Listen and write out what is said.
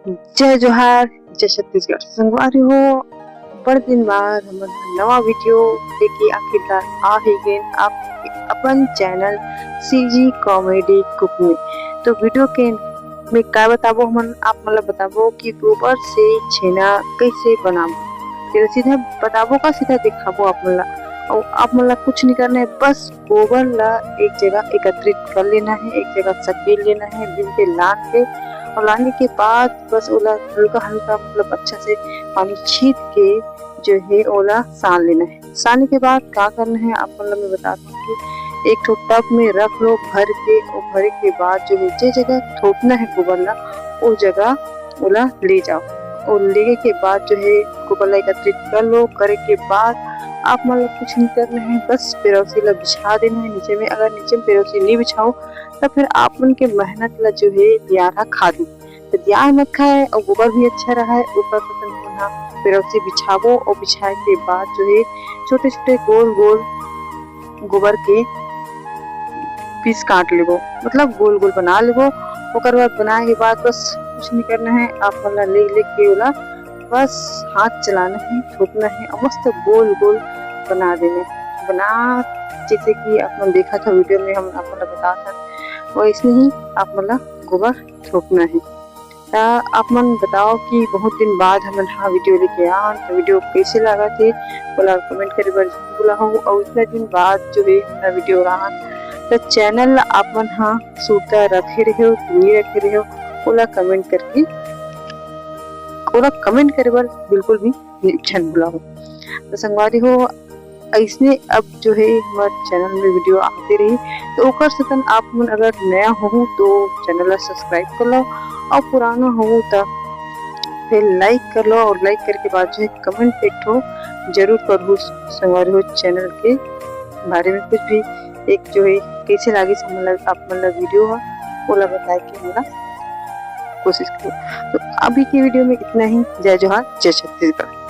जय जोहार, जय छत्तीसगढ़। संगवारी हो बड़ दिन बाद हमन नवा वीडियो लेके आखिरकार आ ही गए आप अपन चैनल सीजी कॉमेडी कुक में। तो वीडियो के में का बताबो हमन आप मतलब बताबो कि गोबर से छेना कैसे बनाबो। फिर सीधा बताबो का सीधा दिखाबो आप मला। और आप मला कुछ नहीं करना है, बस गोबर ला एक जगह एकत्रित कर लेना है, एक जगह सकेल लेना है, बिन के लान के और लाने के बाद बस ओला हल्का हल्का मतलब अच्छा से पानी छीट के जो है ओला सान लेना है। सानने के बाद क्या करना है आप मतलब मैं बताता हूँ कि एक ठो टब में रख लो भर के, और भरे के बाद जो है जिस जगह थोपना है गोबर ला उस जगह ओला ले जाओ, और लेने के बाद जो है गोबर ला एकत्रित कर लो। करे के बाद आप मतलब कुछ नहीं करना है, बस पेरौसी ला बिछा देना है नीचे में। अगर नीचे में पेरौसी नहीं बिछाओ तो फिर आप उनके मेहनत ला जो है दियारा खा दी, तो दियार मत खाए और गोबर भी अच्छा रहा है। ऊपर पेरौसी बिछावो और बिछाए के बाद जो है छोटे छोटे गोल गोल गोबर के पीस काट लेबो, मतलब गोल गोल बना लेबो। ओकर बाद बनाए के बाद बस कुछ नहीं करना है, आप वाला ले के ओला बस हाथ चलाना है, थोपना है और मस्त गोल गोल बना देना है। बना जैसे कि आपने देखा था वीडियो में, हम आपको बताया था वैसे ही आप मतलब गोबर थोपना है। आप मन बताओ कि बहुत दिन बाद हम हाँ वीडियो लेके आ, तो वीडियो कैसे लगा थे बोला कमेंट करे बर बोला हूँ। और इतना दिन बाद जो है मेरा वीडियो रहा तो चैनल आप मन हाँ सूता रखे रहे हो नहीं रखे रहे हो बोला कमेंट करके, बोला कमेंट करे बर बिल्कुल भी छन बोला हो। तो संगवारी हो ऐसने अब जो है हमारे चैनल में वीडियो आते रही, तो ओकर सतन आप मन अगर नया हो तो चैनल ला सब्सक्राइब कर लो, और पुराना हो तो फिर लाइक कर लो। और लाइक करके बाद जो है कमेंट एक ठो जरूर करो संगवारी हो चैनल के बारे में कुछ भी एक जो है कैसे लगे आप मतलब वीडियो है बोला बताए कि मेरा कोशिश करो। तो अभी की वीडियो में इतना ही। जय जोहार, जय छत्तीसगढ़।